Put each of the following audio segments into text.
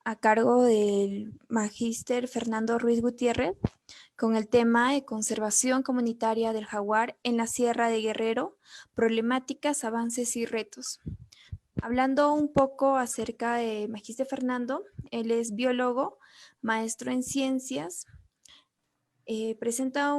a cargo del magíster Fernando Ruiz Gutiérrez con el tema de conservación comunitaria del jaguar en la Sierra de Guerrero, problemáticas, avances y retos. Hablando un poco acerca de magíster Fernando, él es biólogo, maestro en ciencias, presenta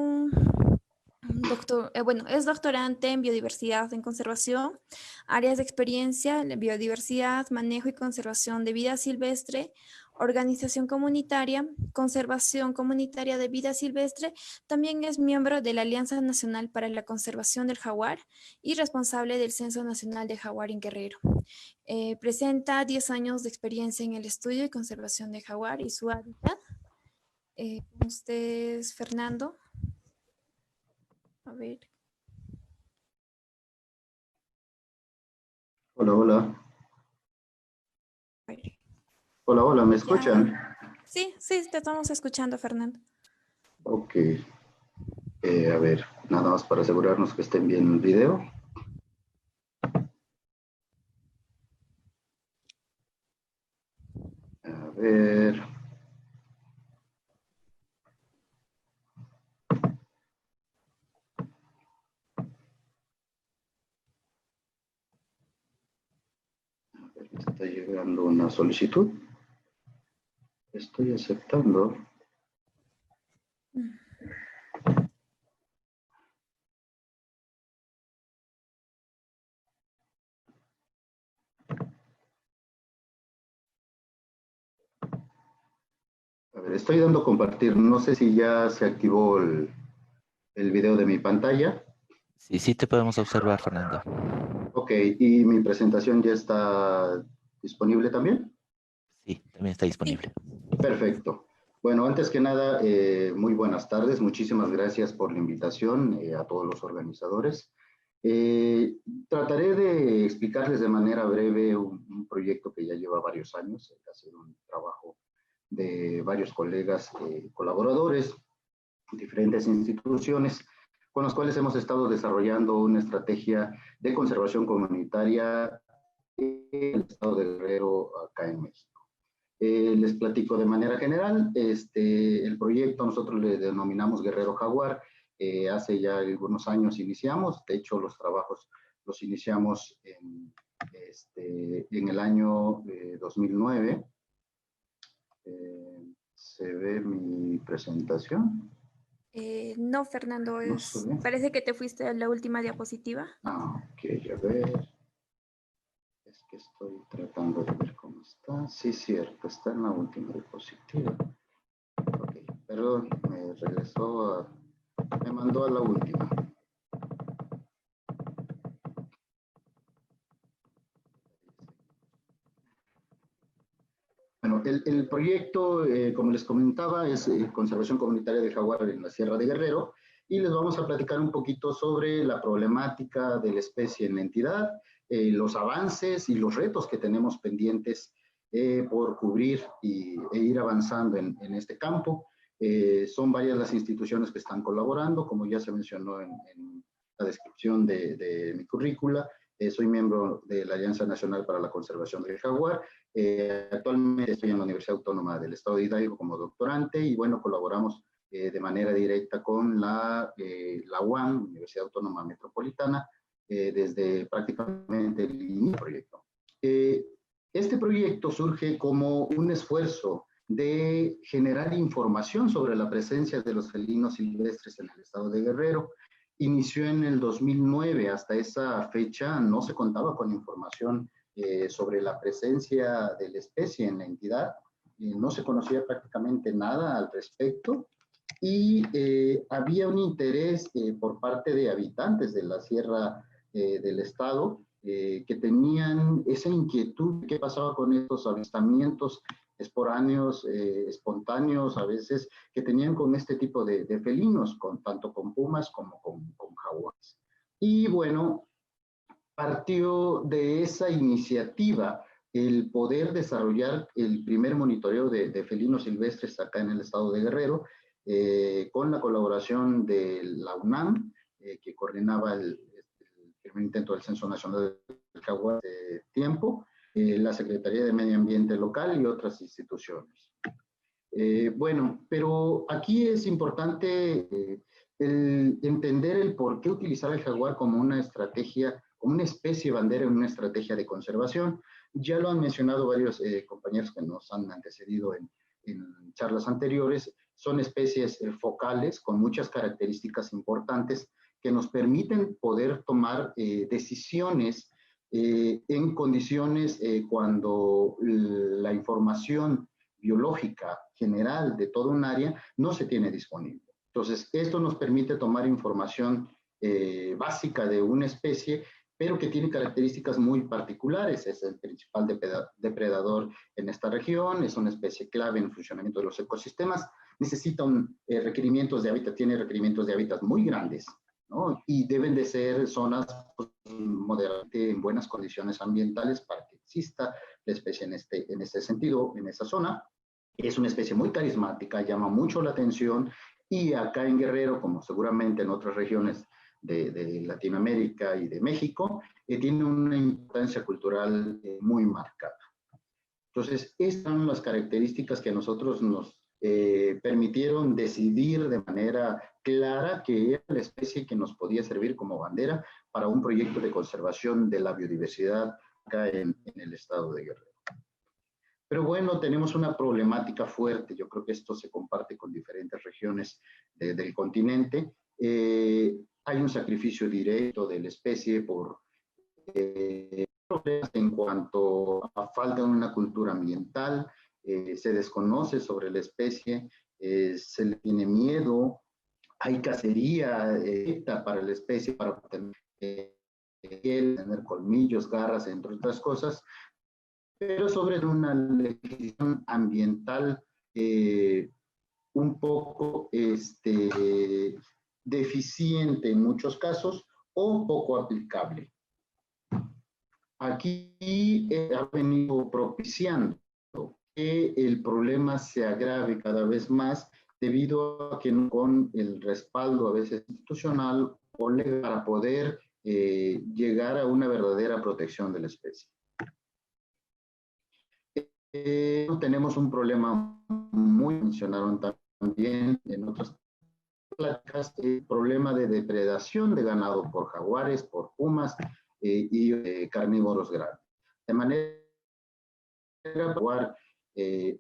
es doctorante en biodiversidad en conservación, áreas de experiencia, biodiversidad, manejo y conservación de vida silvestre, organización comunitaria, conservación comunitaria de vida silvestre. También es miembro de la Alianza Nacional para la Conservación del Jaguar y responsable del Censo Nacional de Jaguar en Guerrero. Presenta 10 años de experiencia en el estudio y conservación de jaguar y su hábitat. Usted es Fernando. A ver. Hola, hola. Hola, hola, ¿me escuchan? Sí, te estamos escuchando, Fernando. Ok. A ver, nada más para asegurarnos que estén bien el video. A ver. Me está llegando una solicitud. Estoy aceptando. A ver, estoy dando compartir. No sé si ya se activó el video de mi pantalla. Sí, te podemos observar, Fernando. Ok, ¿y mi presentación ya está disponible también? Sí, también está disponible. Perfecto. Bueno, antes que nada, muy buenas tardes. Muchísimas gracias por la invitación a todos los organizadores. Trataré de explicarles de manera breve un proyecto que ya lleva varios años. Ha sido un trabajo de varios colegas colaboradores, diferentes instituciones, con los cuales hemos estado desarrollando una estrategia de conservación comunitaria en el estado de Guerrero, acá en México. Les platico de manera general, el proyecto nosotros le denominamos Guerrero Jaguar. Hace ya algunos años iniciamos, de hecho los trabajos los iniciamos en el año 2009. ¿Se ve mi presentación? No, Fernando, ¿No parece que te fuiste a la última diapositiva. Ok, a ver. Es que estoy tratando de ver cómo está. Sí, cierto, está en la última diapositiva. Ok, perdón, me mandó a la última. Bueno, el proyecto, como les comentaba, es conservación comunitaria de jaguar en la Sierra de Guerrero, y les vamos a platicar un poquito sobre la problemática de la especie en la entidad, los avances y los retos que tenemos pendientes por cubrir e ir avanzando en este campo. Son varias las instituciones que están colaborando, como ya se mencionó en la descripción de mi currícula. Soy miembro de la Alianza Nacional para la Conservación del Jaguar. Actualmente estoy en la Universidad Autónoma del Estado de Hidalgo como doctorante, y bueno, colaboramos de manera directa con la UAM, Universidad Autónoma Metropolitana, desde prácticamente el inicio del proyecto. Este proyecto surge como un esfuerzo de generar información sobre la presencia de los felinos silvestres en el estado de Guerrero. Inició en el 2009, hasta esa fecha no se contaba con información sobre la presencia de la especie en la entidad. No se conocía prácticamente nada al respecto, y había un interés por parte de habitantes de la sierra del estado que tenían esa inquietud de qué pasaba con estos avistamientos esporáneos, espontáneos a veces, que tenían con este tipo de felinos, tanto con pumas como con jaguares. Y bueno, partió de esa iniciativa el poder desarrollar el primer monitoreo de felinos silvestres acá en el estado de Guerrero, con la colaboración de la UNAM, que coordinaba el primer intento del Censo Nacional del Jaguar de tiempo, la Secretaría de Medio Ambiente local y otras instituciones. Bueno, pero aquí es importante entender el por qué utilizar el jaguar como una estrategia, como una especie bandera en una estrategia de conservación. Ya lo han mencionado varios compañeros que nos han antecedido en charlas anteriores. Son especies focales con muchas características importantes que nos permiten poder tomar decisiones en condiciones cuando la información biológica general de todo un área no se tiene disponible. Entonces, esto nos permite tomar información básica de una especie, pero que tiene características muy particulares. Es el principal depredador en esta región, es una especie clave en el funcionamiento de los ecosistemas, necesita requerimientos de hábitat, tiene requerimientos de hábitat muy grandes, ¿no? Y deben de ser zonas pues, moderadamente en buenas condiciones ambientales para que exista la especie en este sentido, en esa zona. Es una especie muy carismática, llama mucho la atención y acá en Guerrero, como seguramente en otras regiones de Latinoamérica y de México, tiene una importancia cultural muy marcada. Entonces, estas son las características que a nosotros nos permitieron decidir de manera clara que era la especie que nos podía servir como bandera para un proyecto de conservación de la biodiversidad acá en el estado de Guerrero. Pero bueno, tenemos una problemática fuerte, yo creo que esto se comparte con diferentes regiones del continente. Hay un sacrificio directo de la especie por problemas en cuanto a falta de una cultura ambiental, se desconoce sobre la especie, se le tiene miedo, hay cacería para la especie para obtener tener colmillos, garras, entre otras cosas, pero sobre una legislación ambiental un poco deficiente en muchos casos o poco aplicable. Aquí ha venido propiciando que el problema se agrave cada vez más debido a que no con el respaldo a veces institucional o legal para poder llegar a una verdadera protección de la especie. Tenemos un problema muy mencionaron también en otras pláticas, el problema de depredación de ganado por jaguares, por pumas y carnívoros grandes. De manera jaguar,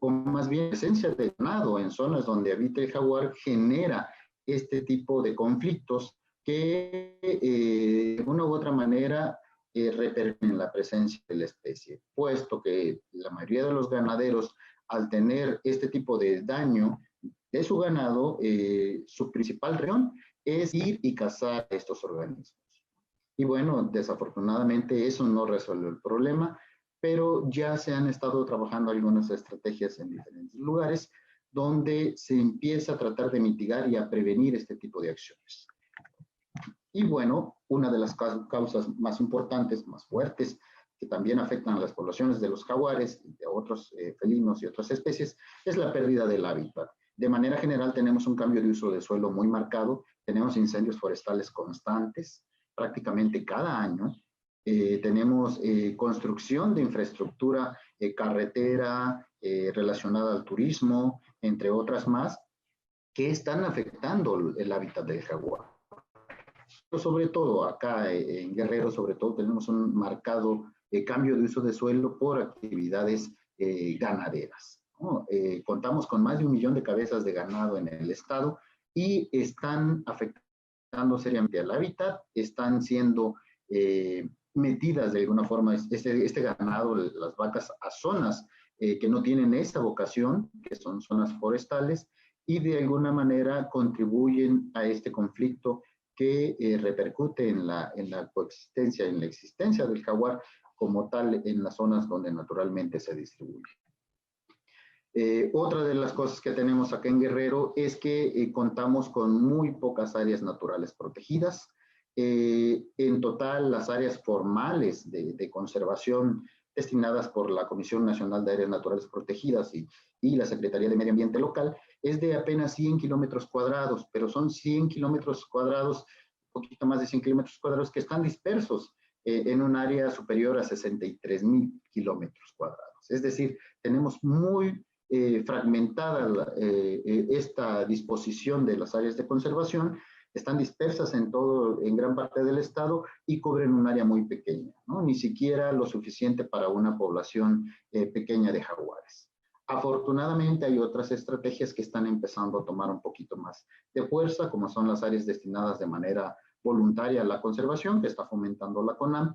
o más bien presencia de ganado en zonas donde habita el jaguar genera este tipo de conflictos que de una u otra manera repercuten en la presencia de la especie, puesto que la mayoría de los ganaderos, al tener este tipo de daño de su ganado, su principal reacción es ir y cazar estos organismos. Y bueno, desafortunadamente eso no resuelve el problema, pero ya se han estado trabajando algunas estrategias en diferentes lugares donde se empieza a tratar de mitigar y a prevenir este tipo de acciones. Y bueno, una de las causas más importantes, más fuertes, que también afectan a las poblaciones de los jaguares y de otros felinos y otras especies, es la pérdida del hábitat. De manera general tenemos un cambio de uso de suelo muy marcado, tenemos incendios forestales constantes, prácticamente cada año, tenemos construcción de infraestructura carretera relacionada al turismo, entre otras más, que están afectando el hábitat del jaguar. Sobre todo acá en Guerrero, sobre todo tenemos un marcado cambio de uso de suelo por actividades ganaderas, ¿no? Contamos con más de 1 millón de cabezas de ganado en el estado y están afectando seriamente al hábitat, están siendo metidas de alguna forma este ganado, las vacas, a zonas que no tienen esa vocación, que son zonas forestales, y de alguna manera contribuyen a este conflicto que repercute en la coexistencia, en la existencia del jaguar como tal en las zonas donde naturalmente se distribuye. Otra de las cosas que tenemos acá en Guerrero es que contamos con muy pocas áreas naturales protegidas. En total, las áreas formales de conservación destinadas por la Comisión Nacional de Áreas Naturales Protegidas y la Secretaría de Medio Ambiente local es de apenas 100 kilómetros cuadrados, pero son 100 kilómetros cuadrados, un poquito más de 100 kilómetros cuadrados que están dispersos en un área superior a 63.000 kilómetros cuadrados. Es decir, tenemos muy fragmentada esta disposición de las áreas de conservación, están dispersas en gran parte del estado y cubren un área muy pequeña, ¿no? Ni siquiera lo suficiente para una población pequeña de jaguares. Afortunadamente hay otras estrategias que están empezando a tomar un poquito más de fuerza, como son las áreas destinadas de manera voluntaria a la conservación, que está fomentando la CONAM,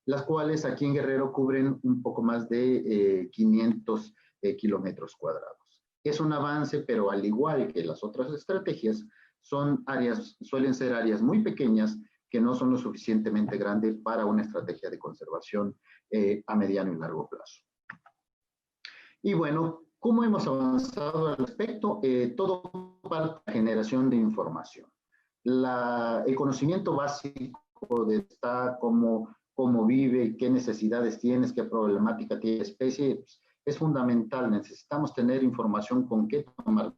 las cuales aquí en Guerrero cubren un poco más de 500 kilómetros cuadrados. Es un avance, pero al igual que las otras estrategias, suelen ser áreas muy pequeñas que no son lo suficientemente grandes para una estrategia de conservación a mediano y largo plazo. Y bueno, ¿cómo hemos avanzado al respecto? Todo para la generación de información. El conocimiento básico de cómo vive, qué necesidades tienes, qué problemática tiene la especie, pues, es fundamental. Necesitamos tener información con qué tomar.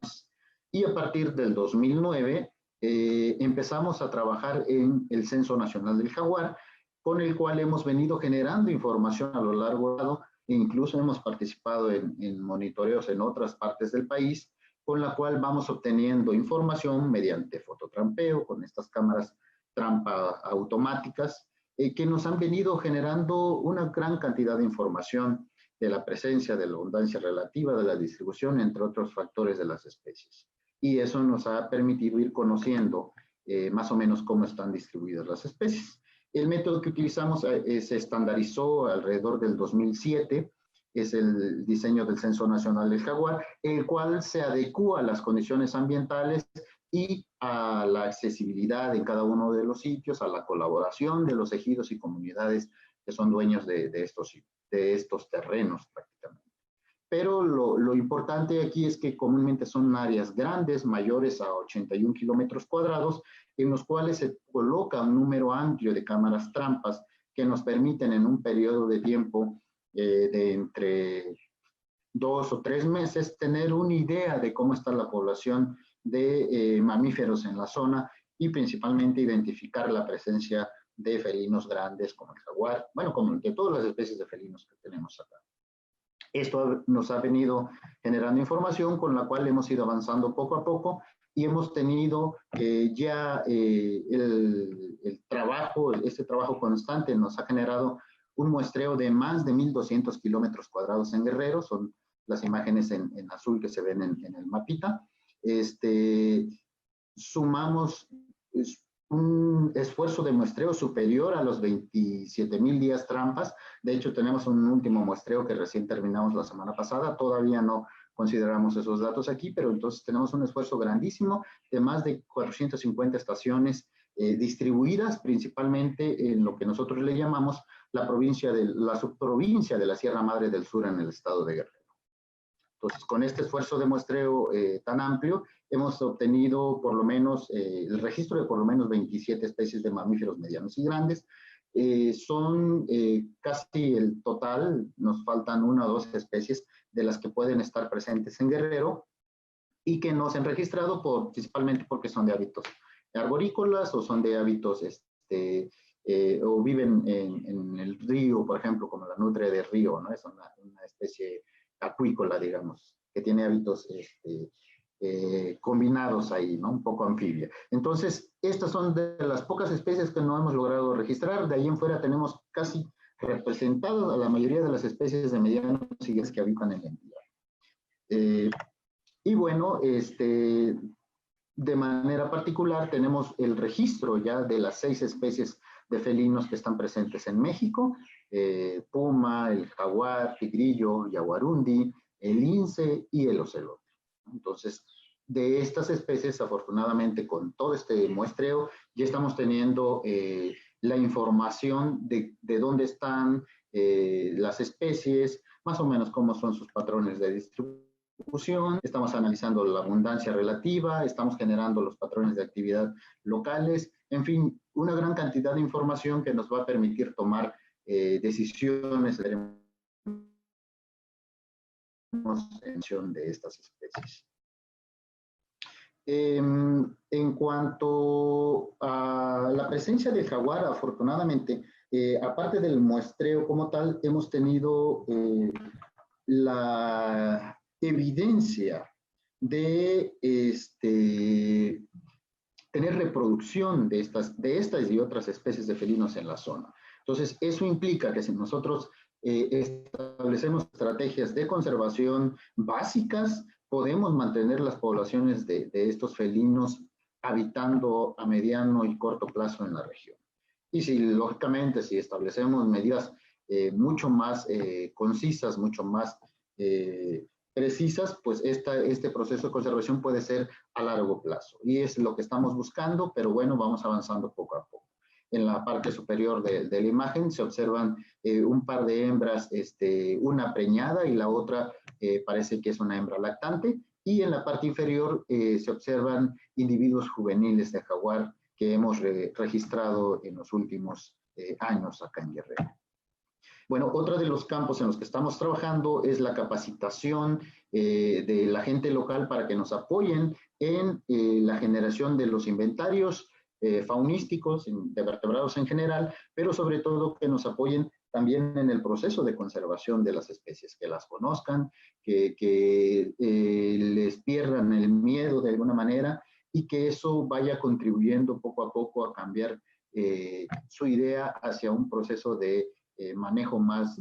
Y a partir del 2009 empezamos a trabajar en el Censo Nacional del Jaguar, con el cual hemos venido generando información a lo largo e incluso hemos participado en monitoreos en otras partes del país, con la cual vamos obteniendo información mediante fototrampeo, con estas cámaras trampa automáticas, que nos han venido generando una gran cantidad de información de la presencia, de la abundancia relativa, de la distribución, entre otros factores de las especies. Y eso nos ha permitido ir conociendo más o menos cómo están distribuidas las especies. El método que utilizamos se estandarizó alrededor del 2007, es el diseño del Censo Nacional del Jaguar, el cual se adecúa a las condiciones ambientales y a la accesibilidad en cada uno de los sitios, a la colaboración de los ejidos y comunidades que son dueños de estos terrenos prácticamente. Pero lo importante aquí es que comúnmente son áreas grandes, mayores a 81 kilómetros cuadrados, en los cuales se coloca un número amplio de cámaras trampas que nos permiten en un periodo de tiempo de entre 2 o 3 meses tener una idea de cómo está la población de mamíferos en la zona y principalmente identificar la presencia de felinos grandes como el jaguar, bueno, como de todas las especies de felinos que tenemos acá. Esto nos ha venido generando información con la cual hemos ido avanzando poco a poco y hemos tenido ya este trabajo constante nos ha generado un muestreo de más de 1.200 kilómetros cuadrados en Guerrero, son las imágenes en azul que se ven en el mapita. Sumamos un esfuerzo de muestreo superior a los 27.000 días trampas. De hecho, tenemos un último muestreo que recién terminamos la semana pasada. Todavía no consideramos esos datos aquí, pero entonces tenemos un esfuerzo grandísimo de más de 450 estaciones distribuidas principalmente en lo que nosotros le llamamos la subprovincia de la Sierra Madre del Sur en el estado de Guerrero. Entonces, con este esfuerzo de muestreo tan amplio, hemos obtenido por lo menos el registro de por lo menos 27 especies de mamíferos medianos y grandes. Son casi el total, nos faltan 1 o 2 especies de las que pueden estar presentes en Guerrero y que no se han registrado principalmente porque son de hábitos arborícolas o son de hábitos o viven en el río, por ejemplo, como la nutria de río, ¿no? Es una especie acuícola, digamos, que tiene hábitos combinados ahí, ¿no? Un poco anfibia. Entonces, estas son de las pocas especies que no hemos logrado registrar. De ahí en fuera tenemos casi representados a la mayoría de las especies de medianos y grandes que habitan en la entidad. Y bueno, de manera particular tenemos el registro ya de las 6 especies de felinos que están presentes en México, puma, el jaguar, tigrillo, yaguarundi, el lince y el ocelote. Entonces, de estas especies, afortunadamente, con todo este muestreo, ya estamos teniendo la información de dónde están las especies, más o menos cómo son sus patrones de distribución, estamos analizando la abundancia relativa, estamos generando los patrones de actividad locales, en fin, una gran cantidad de información que nos va a permitir tomar decisiones de estas especies. En cuanto a la presencia del jaguar, afortunadamente, Aparte del muestreo como tal, hemos tenido la evidencia de tener reproducción de estas y otras especies de felinos en la zona. Entonces, eso implica que si nosotros establecemos estrategias de conservación básicas, podemos mantener las poblaciones de estos felinos habitando a mediano y corto plazo en la región. Y si, lógicamente, si establecemos medidas mucho más concisas, mucho más precisas, pues este proceso de conservación puede ser a largo plazo. Y es lo que estamos buscando, pero bueno, vamos avanzando poco a poco. En la parte superior de la imagen se observan un par de hembras, una preñada y la otra parece que es una hembra lactante. Y en la parte inferior se observan individuos juveniles de jaguar que hemos registrado en los últimos años acá en Guerrero. Bueno, otro de los campos en los que estamos trabajando es la capacitación de la gente local para que nos apoyen en la generación de los inventarios faunísticos, de vertebrados en general, pero sobre todo que nos apoyen también en el proceso de conservación de las especies, que las conozcan, que les pierdan el miedo de alguna manera y que eso vaya contribuyendo poco a poco a cambiar su idea hacia un proceso de manejo más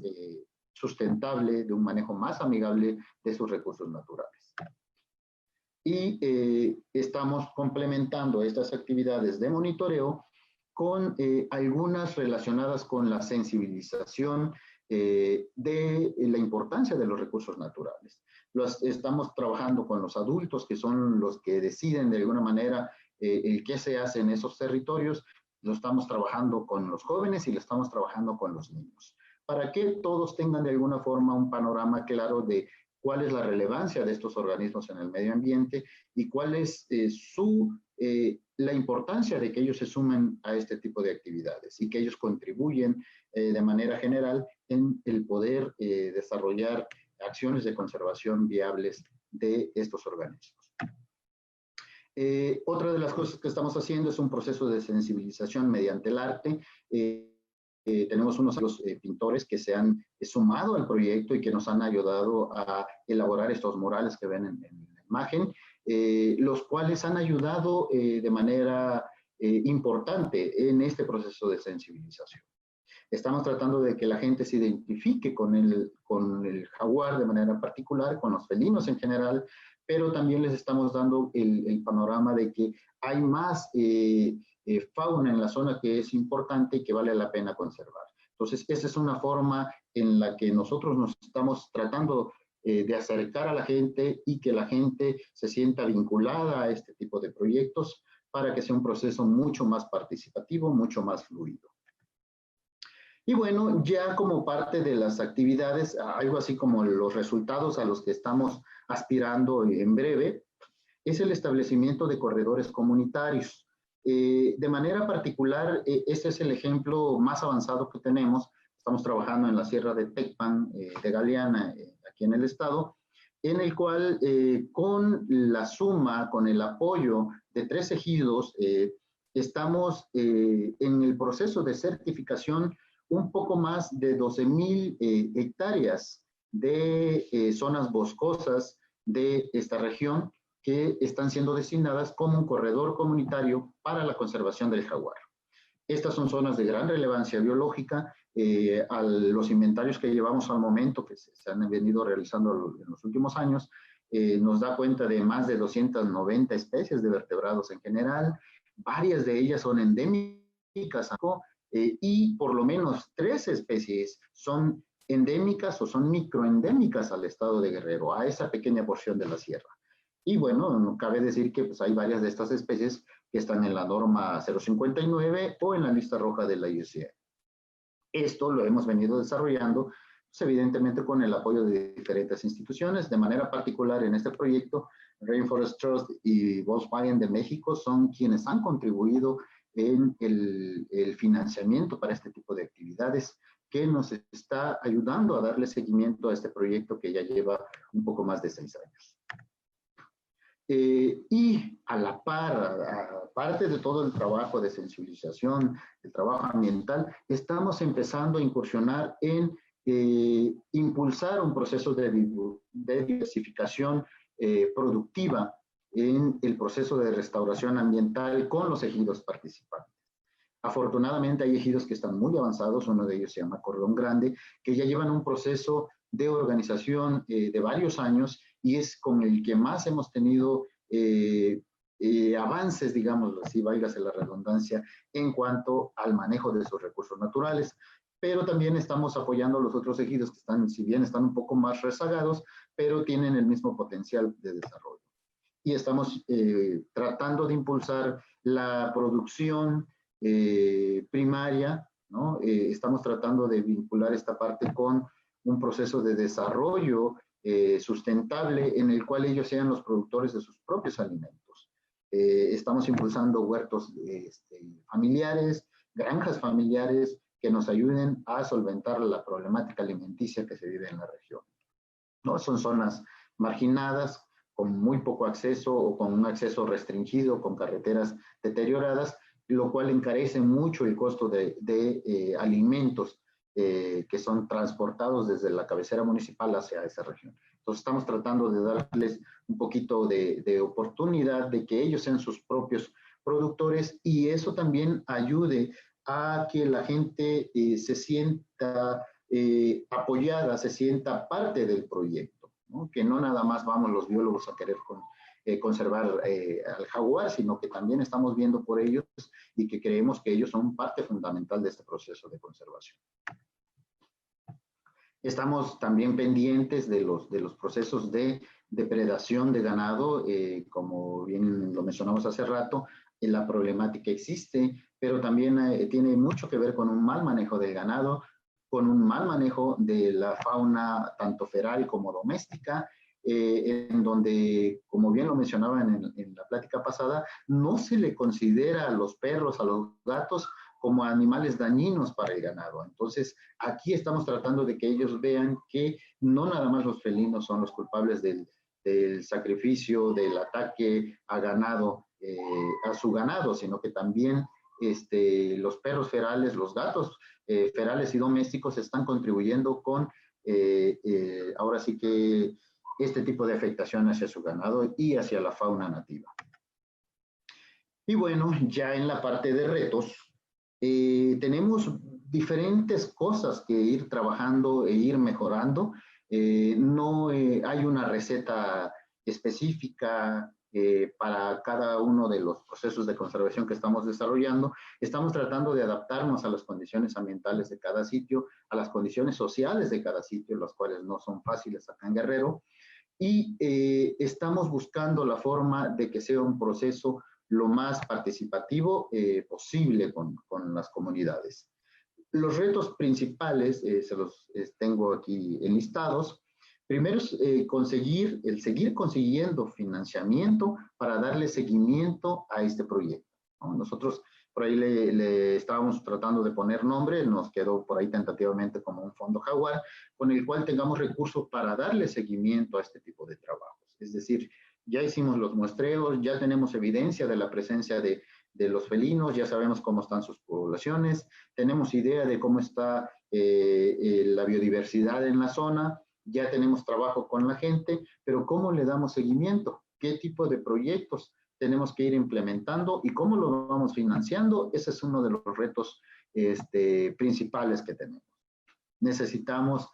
sustentable, de un manejo más amigable de sus recursos naturales. Y estamos complementando estas actividades de monitoreo con algunas relacionadas con la sensibilización de la importancia de los recursos naturales. Estamos trabajando con los adultos, que son los que deciden de alguna manera el qué se hace en esos territorios. Lo estamos trabajando con los jóvenes y lo estamos trabajando con los niños, para que todos tengan de alguna forma un panorama claro de cuál es la relevancia de estos organismos en el medio ambiente y cuál es la importancia de que ellos se sumen a este tipo de actividades y que ellos contribuyen de manera general en el poder desarrollar acciones de conservación viables de estos organismos. Otra de las cosas que estamos haciendo es un proceso de sensibilización mediante el arte. Tenemos unos pintores que se han sumado al proyecto y que nos han ayudado a elaborar estos murales que ven en la imagen, los cuales han ayudado de manera importante en este proceso de sensibilización. Estamos tratando de que la gente se identifique con el jaguar de manera particular, con los felinos en general, pero también les estamos dando el panorama de que hay más fauna en la zona que es importante y que vale la pena conservar. Entonces, esa es una forma en la que nosotros nos estamos tratando de acercar a la gente y que la gente se sienta vinculada a este tipo de proyectos para que sea un proceso mucho más participativo, mucho más fluido. Y bueno, ya como parte de las actividades, algo así como los resultados a los que estamos aspirando en breve, es el establecimiento de corredores comunitarios. De manera particular, este es el ejemplo más avanzado que tenemos. Estamos trabajando en la Sierra de Tecpan, de Galeana, aquí en el estado, en el cual con la suma, con el apoyo de 3 ejidos, estamos en el proceso de certificación un poco más de 12,000 hectáreas de zonas boscosas de esta región que están siendo designadas como un corredor comunitario para la conservación del jaguar. Estas son zonas de gran relevancia biológica. A los inventarios que llevamos al momento, que se han venido realizando en los últimos años, nos da cuenta de más de 290 especies de vertebrados en general. Varias de ellas son endémicas y por lo menos 3 especies son endémicas o son microendémicas al estado de Guerrero, a esa pequeña porción de la sierra. Y bueno, no cabe decir que pues, hay varias de estas especies que están en la norma 059 o en la lista roja de la IUCN. Esto lo hemos venido desarrollando, pues, evidentemente con el apoyo de diferentes instituciones. De manera particular en este proyecto, Rainforest Trust y Volkswagen de México son quienes han contribuido en el financiamiento para este tipo de actividades, que nos está ayudando a darle seguimiento a este proyecto que ya lleva un poco más de 6 años. Y a la par, aparte de todo el trabajo de sensibilización, el trabajo ambiental, estamos empezando a incursionar en impulsar un proceso de diversificación productiva en el proceso de restauración ambiental con los ejidos participantes. Afortunadamente hay ejidos que están muy avanzados, uno de ellos se llama Cordón Grande, que ya llevan un proceso de organización de varios años y es con el que más hemos tenido avances, digamos así, válgase la redundancia, en cuanto al manejo de sus recursos naturales. Pero también estamos apoyando a los otros ejidos que están, si bien están un poco más rezagados, pero tienen el mismo potencial de desarrollo. Y estamos tratando de impulsar la producción primaria, ¿no? Estamos tratando de vincular esta parte con un proceso de desarrollo sustentable en el cual ellos sean los productores de sus propios alimentos. Estamos impulsando huertos familiares, granjas familiares que nos ayuden a solventar la problemática alimenticia que se vive en la región, ¿no? Son zonas marginadas, con muy poco acceso o con un acceso restringido, con carreteras deterioradas, lo cual encarece mucho el costo de alimentos que son transportados desde la cabecera municipal hacia esa región. Entonces estamos tratando de darles un poquito de oportunidad de que ellos sean sus propios productores y eso también ayude a que la gente se sienta apoyada, se sienta parte del proyecto, ¿no? Que no nada más vamos los biólogos a querer conservar al jaguar, sino que también estamos viendo por ellos y que creemos que ellos son parte fundamental de este proceso de conservación. Estamos también pendientes de los procesos de depredación de ganado, como bien lo mencionamos hace rato, la problemática existe, pero también tiene mucho que ver con un mal manejo del ganado, con un mal manejo de la fauna tanto feral como doméstica, en donde, como bien lo mencionaban en la plática pasada, no se le considera a los perros, a los gatos, como animales dañinos para el ganado. Entonces, aquí estamos tratando de que ellos vean que no nada más los felinos son los culpables del sacrificio, del ataque a ganado, a su ganado, sino que también los perros ferales, los gatos ferales y domésticos están contribuyendo con, ahora sí que, este tipo de afectación hacia su ganado y hacia la fauna nativa. Y bueno, ya en la parte de retos, tenemos diferentes cosas que ir trabajando e ir mejorando. No hay una receta específica para cada uno de los procesos de conservación que estamos desarrollando. Estamos tratando de adaptarnos a las condiciones ambientales de cada sitio, a las condiciones sociales de cada sitio, las cuales no son fáciles acá en Guerrero, y estamos buscando la forma de que sea un proceso lo más participativo posible con las comunidades. Los retos principales, se los tengo aquí enlistados. Primero es seguir consiguiendo financiamiento para darle seguimiento a este proyecto, ¿no? Nosotros por ahí le estábamos tratando de poner nombre, nos quedó por ahí tentativamente como un fondo jaguar, con el cual tengamos recursos para darle seguimiento a este tipo de trabajos. Es decir, ya hicimos los muestreos, ya tenemos evidencia de la presencia de los felinos, ya sabemos cómo están sus poblaciones, tenemos idea de cómo está la biodiversidad en la zona, ya tenemos trabajo con la gente, pero ¿cómo le damos seguimiento? ¿Qué tipo de proyectos tenemos que ir implementando y cómo lo vamos financiando? Ese es uno de los retos principales que tenemos. Necesitamos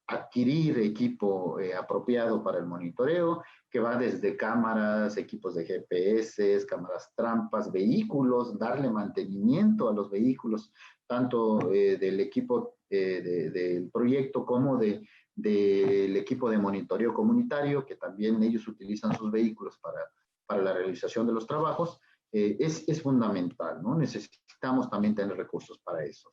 adquirir equipo apropiado para el monitoreo, que va desde cámaras, equipos de GPS, cámaras trampas, vehículos, darle mantenimiento a los vehículos, tanto del equipo del proyecto como del equipo de monitoreo comunitario, que también ellos utilizan sus vehículos para la realización de los trabajos. Es fundamental, ¿no? Necesitamos también tener recursos para eso.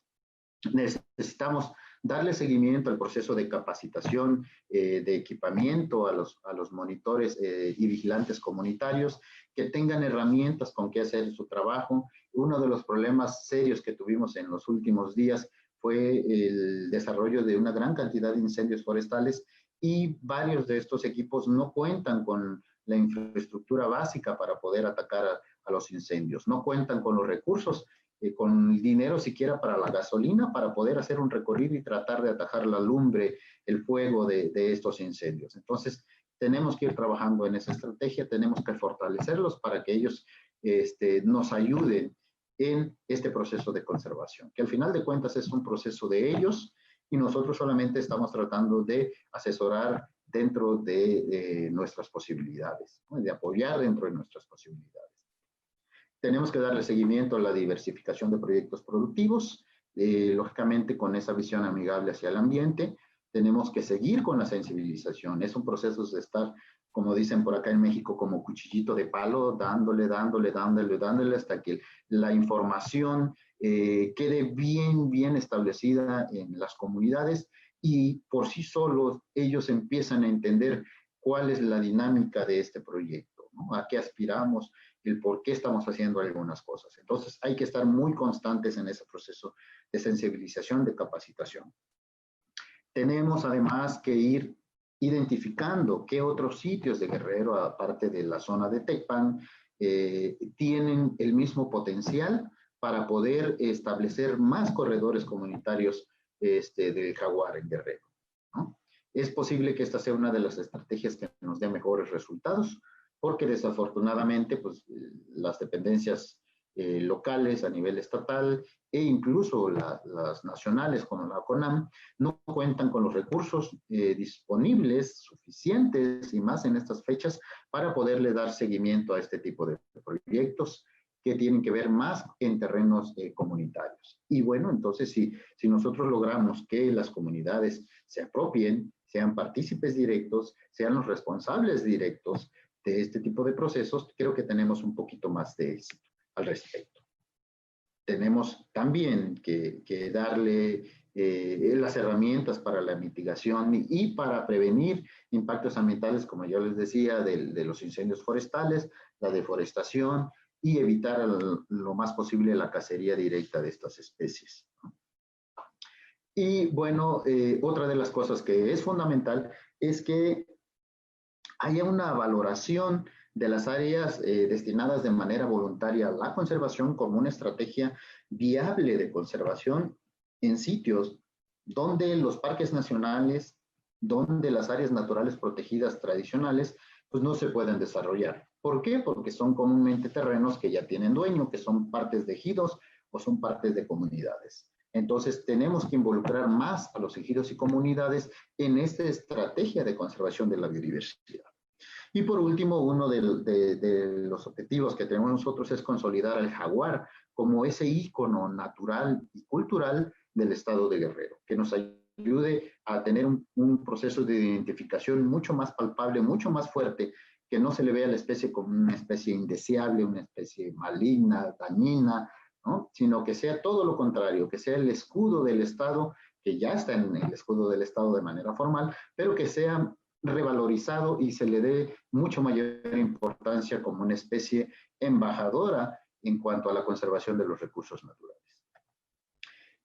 Necesitamos darle seguimiento al proceso de capacitación, de equipamiento a los monitores y vigilantes comunitarios, que tengan herramientas con que hacer su trabajo. Uno de los problemas serios que tuvimos en los últimos días fue el desarrollo de una gran cantidad de incendios forestales y varios de estos equipos no cuentan con la infraestructura básica para poder atacar a los incendios, no cuentan con los recursos, con el dinero siquiera para la gasolina, para poder hacer un recorrido y tratar de atajar la lumbre, el fuego de estos incendios. Entonces, tenemos que ir trabajando en esa estrategia, tenemos que fortalecerlos para que ellos nos ayuden en este proceso de conservación, que al final de cuentas es un proceso de ellos y nosotros solamente estamos tratando de asesorar dentro de nuestras posibilidades, ¿no? De apoyar dentro de nuestras posibilidades. Tenemos que darle seguimiento a la diversificación de proyectos productivos, lógicamente con esa visión amigable hacia el ambiente. Tenemos que seguir con la sensibilización. Es un proceso de estar, como dicen por acá en México, como cuchillito de palo, dándole hasta que la información quede bien establecida en las comunidades y por sí solos ellos empiezan a entender cuál es la dinámica de este proyecto, ¿no? A qué aspiramos, el por qué estamos haciendo algunas cosas. Entonces hay que estar muy constantes en ese proceso de sensibilización, de capacitación. Tenemos además que ir identificando qué otros sitios de Guerrero, aparte de la zona de Tecpan, tienen el mismo potencial para poder establecer más corredores comunitarios del jaguar en Guerrero, ¿no? Es posible que esta sea una de las estrategias que nos dé mejores resultados, porque desafortunadamente pues, las dependencias locales a nivel estatal e incluso las nacionales como la CONAM no cuentan con los recursos disponibles suficientes y más en estas fechas para poderle dar seguimiento a este tipo de proyectos que tienen que ver más en terrenos comunitarios. Y bueno, entonces si nosotros logramos que las comunidades se apropien, sean partícipes directos, sean los responsables directos de este tipo de procesos, creo que tenemos un poquito más de éxito al respecto. Tenemos también que darle las herramientas para la mitigación y para prevenir impactos ambientales, como yo les decía, de los incendios forestales, la deforestación y evitar lo más posible la cacería directa de estas especies. Y bueno, otra de las cosas que es fundamental es que haya una valoración de las áreas destinadas de manera voluntaria a la conservación como una estrategia viable de conservación en sitios donde los parques nacionales, donde las áreas naturales protegidas tradicionales, pues no se pueden desarrollar. ¿Por qué? Porque son comúnmente terrenos que ya tienen dueño, que son partes de ejidos o son partes de comunidades. Entonces, tenemos que involucrar más a los ejidos y comunidades en esta estrategia de conservación de la biodiversidad. Y por último, uno de los objetivos que tenemos nosotros es consolidar al jaguar como ese ícono natural y cultural del estado de Guerrero, que nos ayude a tener un proceso de identificación mucho más palpable, mucho más fuerte, que no se le vea a la especie como una especie indeseable, una especie maligna, dañina, ¿no? Sino que sea todo lo contrario, que sea el escudo del Estado, que ya está en el escudo del Estado de manera formal, pero que sea revalorizado y se le dé mucho mayor importancia como una especie embajadora en cuanto a la conservación de los recursos naturales.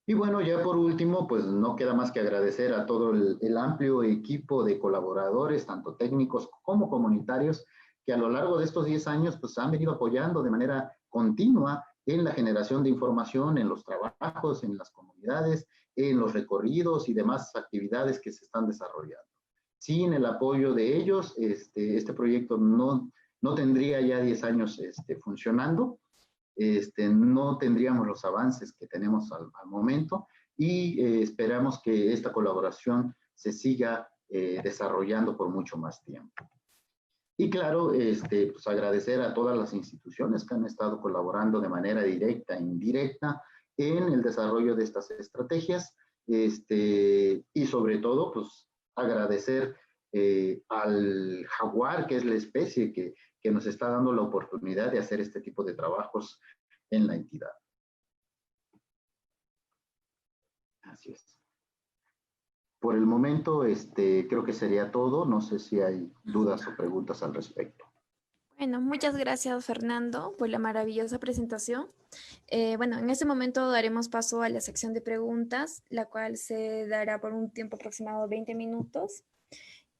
Y bueno, ya por último, pues no queda más que agradecer a todo el amplio equipo de colaboradores, tanto técnicos como comunitarios, que a lo largo de estos 10 años pues han venido apoyando de manera continua en la generación de información, en los trabajos, en las comunidades, en los recorridos y demás actividades que se están desarrollando. Sin el apoyo de ellos, este proyecto no tendría ya 10 años funcionando, no tendríamos los avances que tenemos al momento y esperamos que esta colaboración se siga desarrollando por mucho más tiempo. Y claro, pues agradecer a todas las instituciones que han estado colaborando de manera directa e indirecta en el desarrollo de estas estrategias, y sobre todo, pues agradecer al jaguar, que es la especie que nos está dando la oportunidad de hacer este tipo de trabajos en la entidad. Así es. Por el momento, creo que sería todo. No sé si hay dudas o preguntas al respecto. Bueno, muchas gracias, Fernando, por la maravillosa presentación. Bueno, en este momento daremos paso a la sección de preguntas, la cual se dará por un tiempo aproximado de 20 minutos.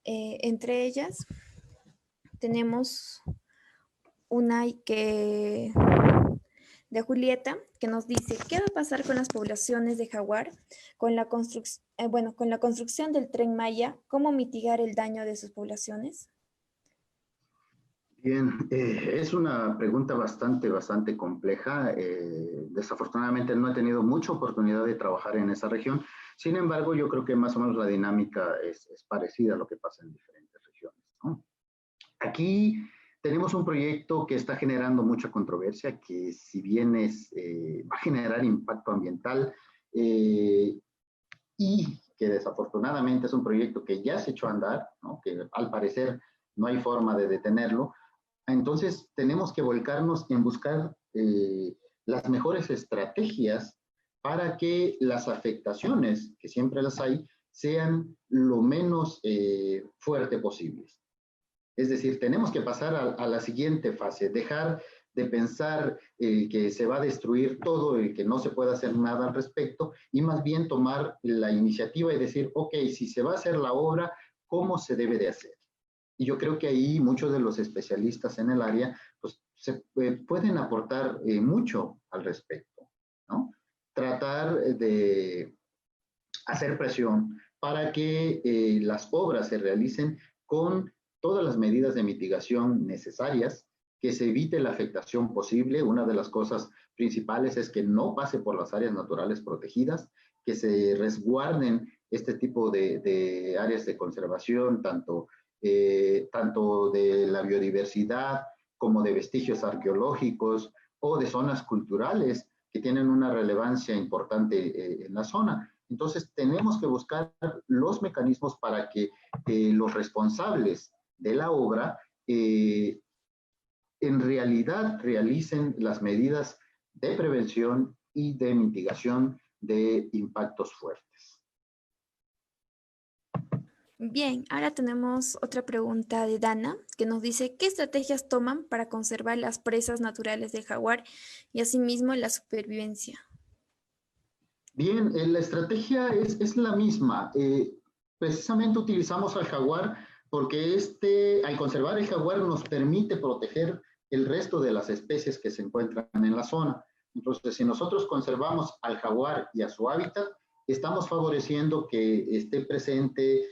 Entre ellas tenemos una de Julieta, que nos dice, ¿qué va a pasar con las poblaciones de jaguar con la con la construcción del Tren Maya? ¿Cómo mitigar el daño de sus poblaciones? Bien, es una pregunta bastante compleja. Desafortunadamente no he tenido mucha oportunidad de trabajar en esa región. Sin embargo, yo creo que más o menos la dinámica es parecida a lo que pasa en diferentes regiones, ¿no? Aquí tenemos un proyecto que está generando mucha controversia, que si bien va a generar impacto ambiental y que desafortunadamente es un proyecto que ya se echó a andar, ¿no? Que al parecer no hay forma de detenerlo. Entonces, tenemos que volcarnos en buscar las mejores estrategias para que las afectaciones, que siempre las hay, sean lo menos fuerte posibles. Es decir, tenemos que pasar a la siguiente fase, dejar de pensar que se va a destruir todo y que no se puede hacer nada al respecto, y más bien tomar la iniciativa y decir, ok, si se va a hacer la obra, ¿cómo se debe de hacer? Y yo creo que ahí muchos de los especialistas en el área pues, pueden aportar mucho al respecto, ¿no? Tratar de hacer presión para que las obras se realicen con todas las medidas de mitigación necesarias, que se evite la afectación posible. Una de las cosas principales es que no pase por las áreas naturales protegidas, que se resguarden este tipo de áreas de conservación, tanto de la biodiversidad como de vestigios arqueológicos o de zonas culturales que tienen una relevancia importante en la zona. Entonces, tenemos que buscar los mecanismos para que los responsables de la obra en realidad realicen las medidas de prevención y de mitigación de impactos fuertes. Bien, ahora tenemos otra pregunta de Dana, que nos dice, ¿qué estrategias toman para conservar las presas naturales del jaguar y asimismo la supervivencia? Bien, la estrategia es la misma. Precisamente utilizamos al jaguar porque al conservar el jaguar nos permite proteger el resto de las especies que se encuentran en la zona. Entonces, si nosotros conservamos al jaguar y a su hábitat, estamos favoreciendo que esté presente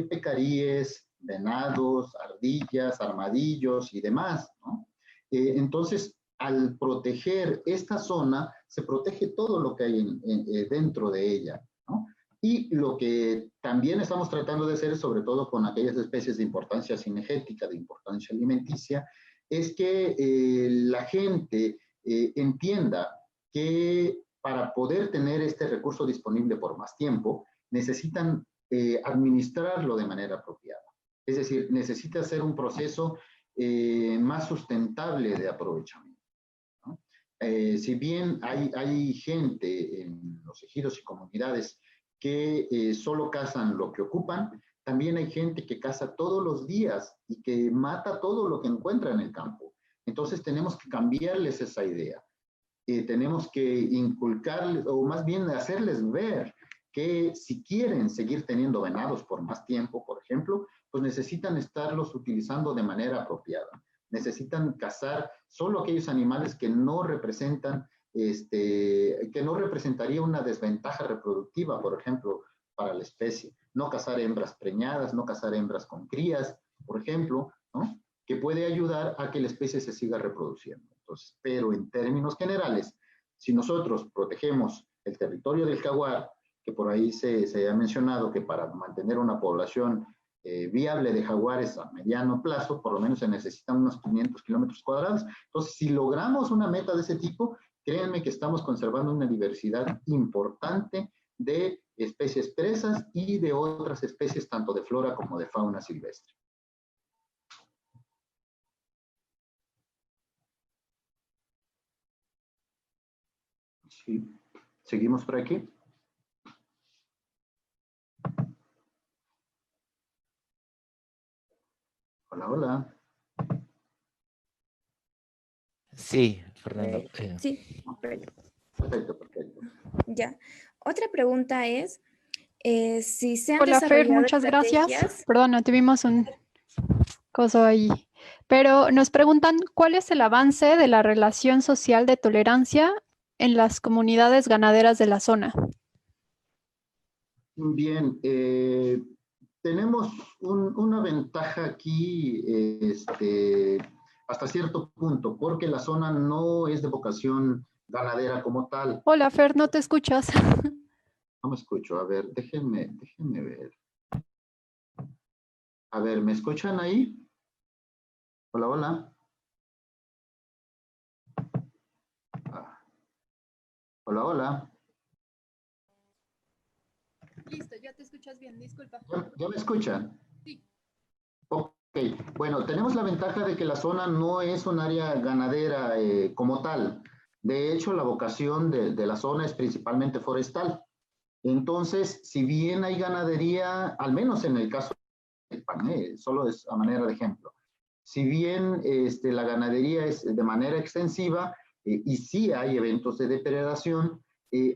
pecaríes, venados, ardillas, armadillos y demás, ¿no? Entonces, al proteger esta zona, se protege todo lo que hay dentro de ella, ¿no? Y lo que también estamos tratando de hacer, sobre todo con aquellas especies de importancia cinegética, de importancia alimenticia, es que la gente entienda que para poder tener este recurso disponible por más tiempo, necesitan administrarlo de manera apropiada. Es decir, necesita ser un proceso más sustentable de aprovechamiento. Si bien hay gente en los ejidos y comunidades que solo cazan lo que ocupan, también hay gente que caza todos los días y que mata todo lo que encuentra en el campo. Entonces tenemos que cambiarles esa idea. Tenemos que inculcarles, o más bien hacerles ver que si quieren seguir teniendo venados por más tiempo, por ejemplo, pues necesitan estarlos utilizando de manera apropiada. Necesitan cazar solo aquellos animales que no representan, que no representaría una desventaja reproductiva, por ejemplo, para la especie. No cazar hembras preñadas, no cazar hembras con crías, por ejemplo, ¿no? Que puede ayudar a que la especie se siga reproduciendo. Entonces, pero en términos generales, si nosotros protegemos el territorio del jaguar, que por ahí se ha mencionado que para mantener una población viable de jaguares a mediano plazo, por lo menos se necesitan unos 500 kilómetros cuadrados. Entonces, si logramos una meta de ese tipo, créanme que estamos conservando una diversidad importante de especies presas y de otras especies, tanto de flora como de fauna silvestre. Sí. ¿Seguimos por aquí? Hola, hola. Sí, Fernando. Sí, perfecto. Perfecto, perfecto. Ya. Otra pregunta es, Si se han Hola Fer, desarrollado muchas gracias. estrategias. Perdona, tuvimos un coso ahí. Pero nos preguntan, ¿cuál es el avance de la relación social de tolerancia en las comunidades ganaderas de la zona? Bien, tenemos una ventaja aquí hasta cierto punto, porque la zona no es de vocación ganadera como tal. Hola Fer, no te escuchas. No me escucho, a ver, déjenme ver. A ver, ¿me escuchan ahí? Hola, hola. Ah, hola, hola. Listo, ya te escuchas bien, disculpa. ¿Ya me escuchan? Sí. Ok, bueno, tenemos la ventaja de que la zona no es un área ganadera como tal. De hecho, la vocación de la zona es principalmente forestal. Entonces, si bien hay ganadería, al menos en el caso del pan, solo es a manera de ejemplo, si bien la ganadería es de manera extensiva y sí hay eventos de depredación,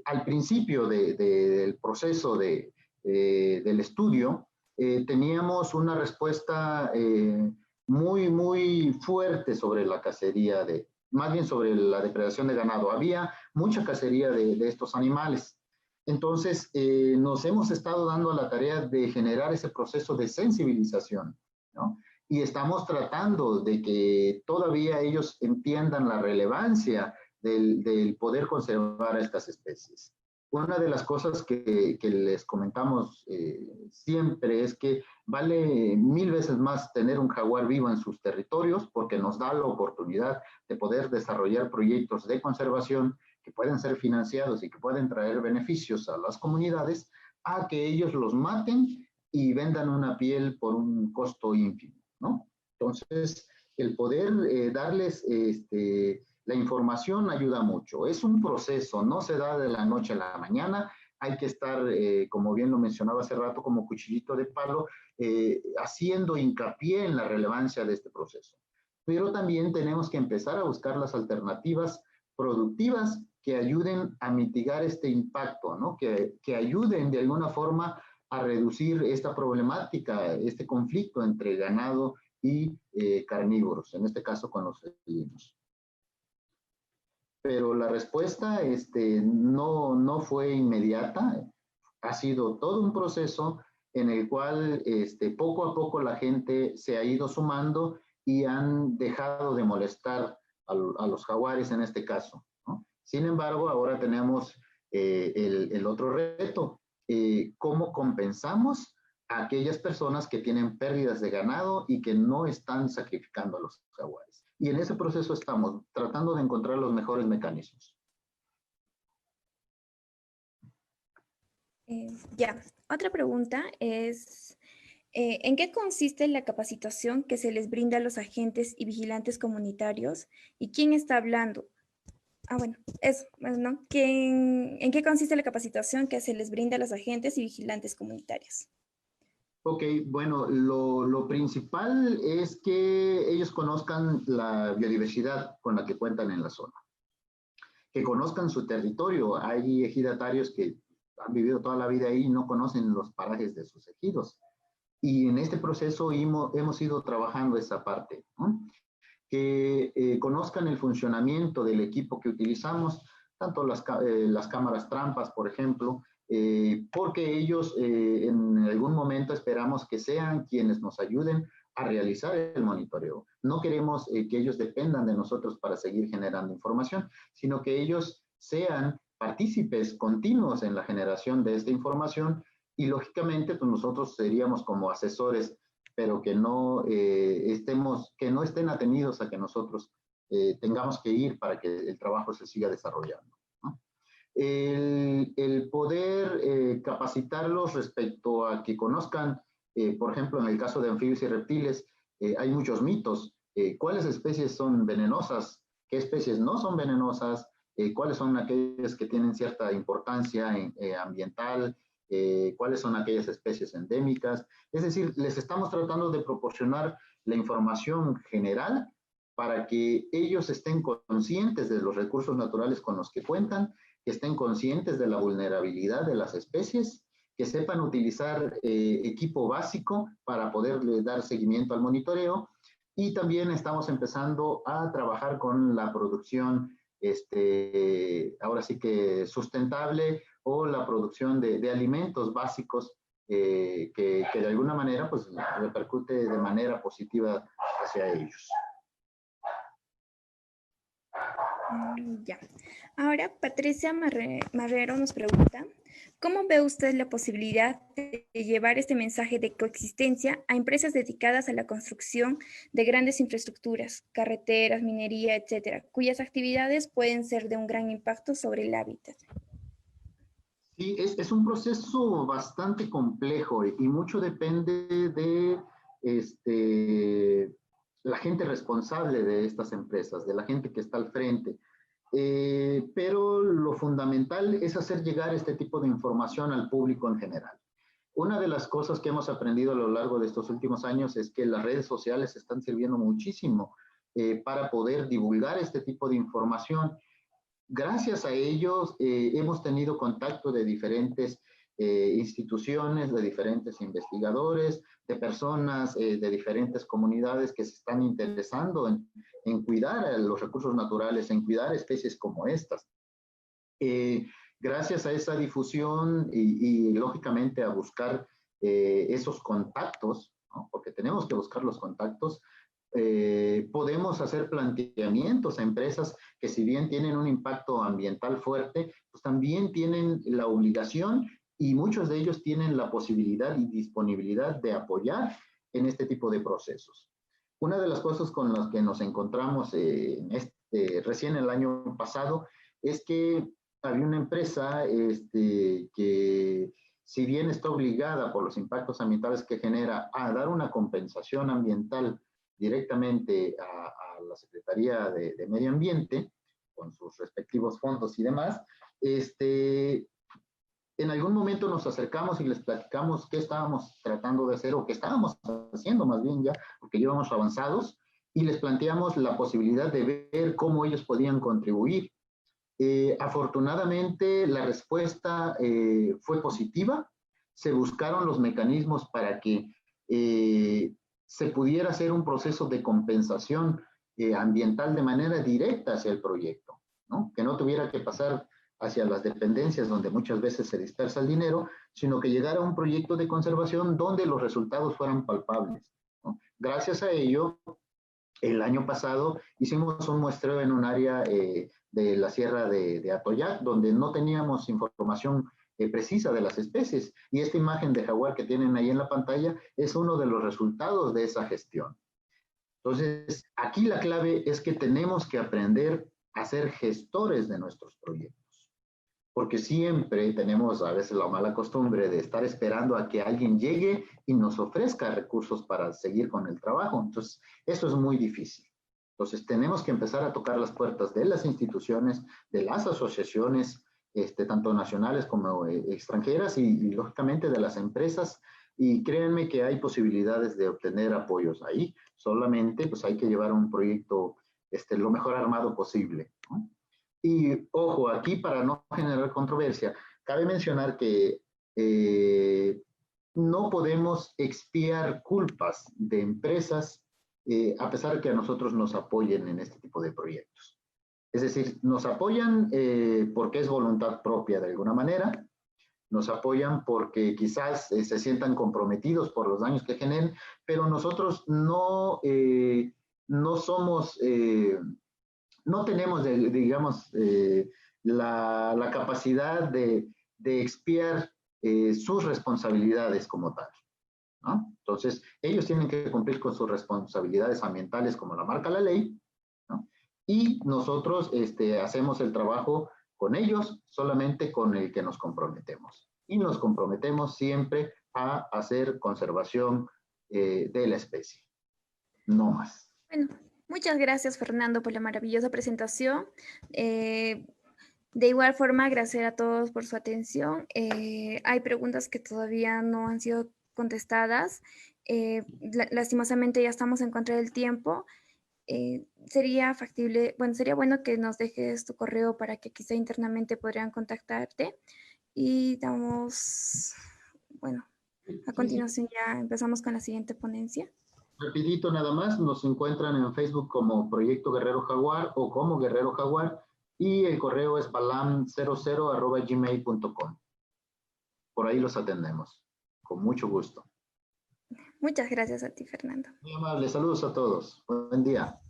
al principio del proceso del estudio, teníamos una respuesta muy fuerte sobre la cacería más bien sobre la depredación de ganado. Había mucha cacería de estos animales. Entonces, nos hemos estado dando a la tarea de generar ese proceso de sensibilización, ¿no? Y estamos tratando de que todavía ellos entiendan la relevancia del poder conservar a estas especies. Una de las cosas que les comentamos siempre es que vale 1000 veces más tener un jaguar vivo en sus territorios porque nos da la oportunidad de poder desarrollar proyectos de conservación que pueden ser financiados y que pueden traer beneficios a las comunidades, a que ellos los maten y vendan una piel por un costo ínfimo, ¿no? Entonces, el poder darles la información ayuda mucho. Es un proceso, no se da de la noche a la mañana. Hay que estar, como bien lo mencionaba hace rato, como cuchillito de palo, haciendo hincapié en la relevancia de este proceso. Pero también tenemos que empezar a buscar las alternativas productivas que ayuden a mitigar este impacto, ¿no? Que ayuden de alguna forma a reducir esta problemática, este conflicto entre ganado y carnívoros, en este caso con los felinos. Pero la respuesta no fue inmediata, ha sido todo un proceso en el cual poco a poco la gente se ha ido sumando y han dejado de molestar a los jaguares en este caso, ¿no? Sin embargo, ahora tenemos el otro reto, ¿cómo compensamos a aquellas personas que tienen pérdidas de ganado y que no están sacrificando a los jaguares? Y en ese proceso estamos tratando de encontrar los mejores mecanismos. Ya, otra pregunta es, ¿en qué consiste la capacitación que se les brinda a los agentes y vigilantes comunitarios? ¿Y quién está hablando? Bueno, eso, ¿no? ¿En qué consiste la capacitación que se les brinda a los agentes y vigilantes comunitarios? Ok, bueno, lo principal es que ellos conozcan la biodiversidad con la que cuentan en la zona, que conozcan su territorio. Hay ejidatarios que han vivido toda la vida ahí y no conocen los parajes de sus ejidos. Y en este proceso hemos ido trabajando esa parte, ¿no? Que conozcan el funcionamiento del equipo que utilizamos, tanto las cámaras trampas, por ejemplo, porque ellos en algún momento esperamos que sean quienes nos ayuden a realizar el monitoreo. No queremos que ellos dependan de nosotros para seguir generando información, sino que ellos sean partícipes continuos en la generación de esta información y lógicamente pues nosotros seríamos como asesores, pero que no que no estén atenidos a que nosotros tengamos que ir para que el trabajo se siga desarrollando, ¿no? El poder capacitarlos respecto a que conozcan, por ejemplo, en el caso de anfibios y reptiles, hay muchos mitos. ¿Cuáles especies son venenosas? ¿Qué especies no son venenosas? ¿Cuáles son aquellas que tienen cierta importancia ambiental? ¿Cuáles son aquellas especies endémicas? Es decir, les estamos tratando de proporcionar la información general para que ellos estén conscientes de los recursos naturales con los que cuentan, que estén conscientes de la vulnerabilidad de las especies que sepan utilizar equipo básico para poderle dar seguimiento al monitoreo. Y también estamos empezando a trabajar con la producción, ahora sí que sustentable, o la producción de alimentos básicos que de alguna manera pues repercute de manera positiva hacia ellos. Ya. Ahora, Patricia Marrero nos pregunta, ¿cómo ve usted la posibilidad de llevar este mensaje de coexistencia a empresas dedicadas a la construcción de grandes infraestructuras, carreteras, minería, etcétera, cuyas actividades pueden ser de un gran impacto sobre el hábitat? Sí, es un proceso bastante complejo y mucho depende de la gente responsable de estas empresas, de la gente que está al frente. Pero lo fundamental es hacer llegar este tipo de información al público en general. Una de las cosas que hemos aprendido a lo largo de estos últimos años es que las redes sociales están sirviendo muchísimo para poder divulgar este tipo de información. Gracias a ellos hemos tenido contacto de diferentes instituciones, de diferentes investigadores, de personas de diferentes comunidades que se están interesando en cuidar los recursos naturales, en cuidar especies como estas. Gracias a esa difusión y lógicamente a buscar esos contactos, ¿no? Porque tenemos que buscar los contactos, podemos hacer planteamientos a empresas que si bien tienen un impacto ambiental fuerte, pues también tienen la obligación y muchos de ellos tienen la posibilidad y disponibilidad de apoyar en este tipo de procesos. Una de las cosas con las que nos encontramos recién el año pasado es que había una empresa que si bien está obligada por los impactos ambientales que genera a dar una compensación ambiental directamente a la Secretaría de Medio Ambiente, con sus respectivos fondos y demás, en algún momento nos acercamos y les platicamos qué estábamos tratando de hacer o qué estábamos haciendo más bien ya, porque íbamos avanzados, y les planteamos la posibilidad de ver cómo ellos podían contribuir. Afortunadamente la respuesta fue positiva, se buscaron los mecanismos para que se pudiera hacer un proceso de compensación ambiental de manera directa hacia el proyecto, ¿no? Que no tuviera que pasar hacia las dependencias donde muchas veces se dispersa el dinero, sino que llegara a un proyecto de conservación donde los resultados fueran palpables, ¿no? Gracias a ello, el año pasado hicimos un muestreo en un área de la sierra de Atoyac, donde no teníamos información precisa de las especies. Y esta imagen de jaguar que tienen ahí en la pantalla es uno de los resultados de esa gestión. Entonces, aquí la clave es que tenemos que aprender a ser gestores de nuestros proyectos. Porque siempre tenemos a veces la mala costumbre de estar esperando a que alguien llegue y nos ofrezca recursos para seguir con el trabajo. Entonces, eso es muy difícil. Entonces, tenemos que empezar a tocar las puertas de las instituciones, de las asociaciones, tanto nacionales como extranjeras y lógicamente de las empresas. Y créanme que hay posibilidades de obtener apoyos ahí. Solamente pues hay que llevar un proyecto lo mejor armado posible, ¿no? Y ojo, aquí para no generar controversia, cabe mencionar que no podemos expiar culpas de empresas a pesar de que a nosotros nos apoyen en este tipo de proyectos. Es decir, nos apoyan porque es voluntad propia de alguna manera, nos apoyan porque quizás se sientan comprometidos por los daños que generen, pero nosotros no somos... no tenemos, digamos, la capacidad de expiar sus responsabilidades como tal, ¿no? Entonces, ellos tienen que cumplir con sus responsabilidades ambientales como la marca la ley, ¿no? Y nosotros hacemos el trabajo con ellos solamente con el que nos comprometemos. Y nos comprometemos siempre a hacer conservación de la especie, no más. Bueno, muchas gracias, Fernando, por la maravillosa presentación. De igual forma, agradecer a todos por su atención. Hay preguntas que todavía no han sido contestadas. Lastimosamente ya estamos en contra del tiempo. Sería factible, bueno, sería bueno que nos dejes tu correo para que quizá internamente podrían contactarte. Y damos bueno, a continuación ya empezamos con la siguiente ponencia. Rapidito nada más, nos encuentran en Facebook como Proyecto Guerrero Jaguar o como Guerrero Jaguar y el correo es balam00@gmail.com. Por ahí los atendemos. Con mucho gusto. Muchas gracias a ti, Fernando. Muy amable, saludos a todos. Buen día.